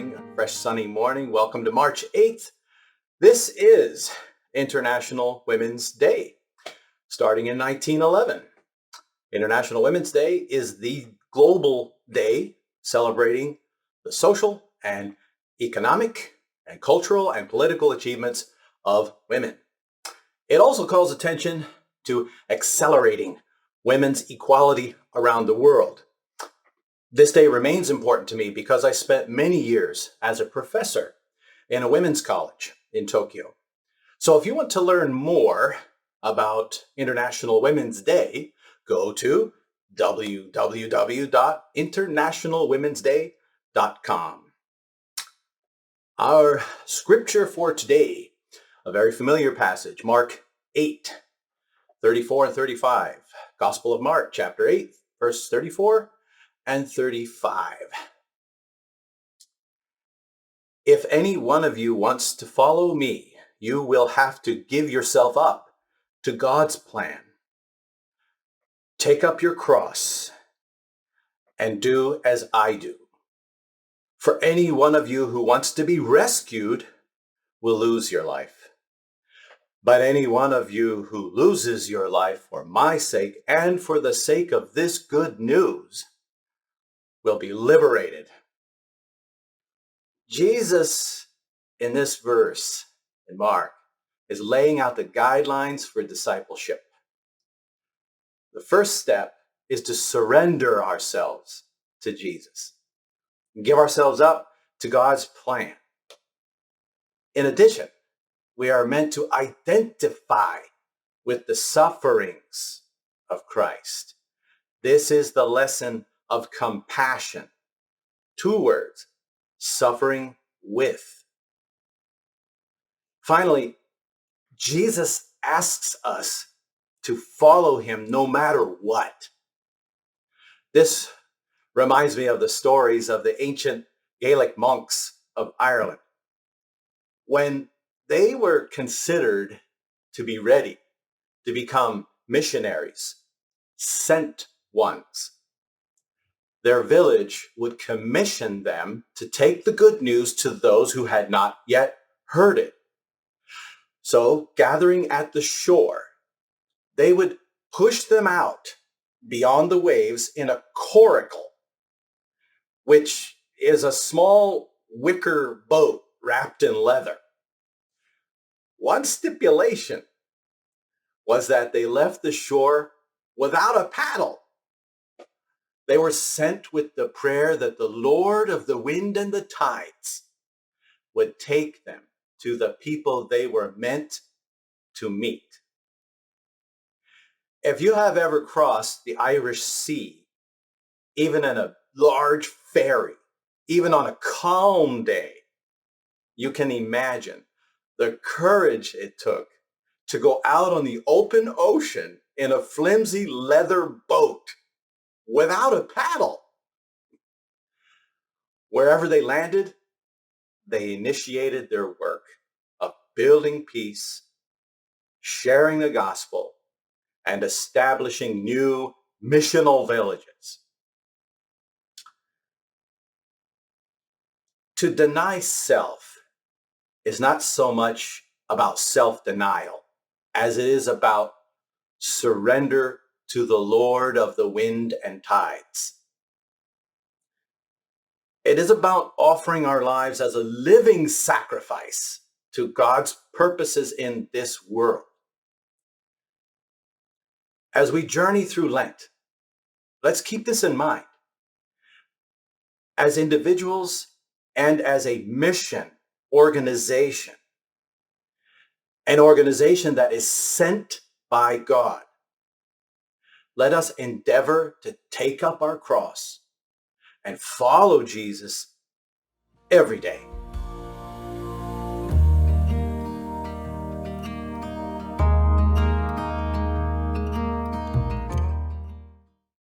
morning, a fresh sunny morning. Welcome to March 8th. This is International Women's Day, starting in 1911. International Women's Day is the global day celebrating the social and economic and cultural and political achievements of women. It also calls attention to accelerating women's equality around the world. This day remains important to me because I spent many years as a professor in a women's college in Tokyo. So if you want to learn more about International Women's Day, go to www.internationalwomensday.com. Our scripture for today, a very familiar passage, Mark 8, 34 and 35. Gospel of Mark, chapter 8, verse 34 and 35. If any one of you wants to follow me, you will have to give yourself up to God's plan. Take up your cross and do as I do. For any one of you who wants to be rescued will lose your life. But any one of you who loses your life for my sake and for the sake of this good news will be liberated. Jesus, in this verse in Mark, is laying out the guidelines for discipleship. The first step is to surrender ourselves to Jesus, give ourselves up to God's plan. In addition, we are meant to identify with the sufferings of Christ. This is the lesson of compassion. 2 words, suffering with. Finally, Jesus asks us to follow him no matter what. This reminds me of the stories of the ancient Gaelic monks of Ireland. When they were considered to be ready to become missionaries, sent ones, their village would commission them to take the good news to those who had not yet heard it. So, gathering at the shore, they would push them out beyond the waves in a coracle, which is a small wicker boat wrapped in leather. One stipulation was that they left the shore without a paddle. They were sent with the prayer that the Lord of the wind and the tides would take them to the people they were meant to meet. If you have ever crossed the Irish Sea, even in a large ferry, even on a calm day, you can imagine the courage it took to go out on the open ocean in a flimsy leather boat without a paddle. Wherever they landed, they initiated their work of building peace, sharing the gospel, and establishing new missional villages. To deny self is not so much about self-denial as it is about surrender to the Lord of the wind and tides. It is about offering our lives as a living sacrifice to God's purposes in this world. As we journey through Lent, let's keep this in mind. As individuals and as a mission organization, an organization that is sent by God, let us endeavor to take up our cross and follow Jesus every day.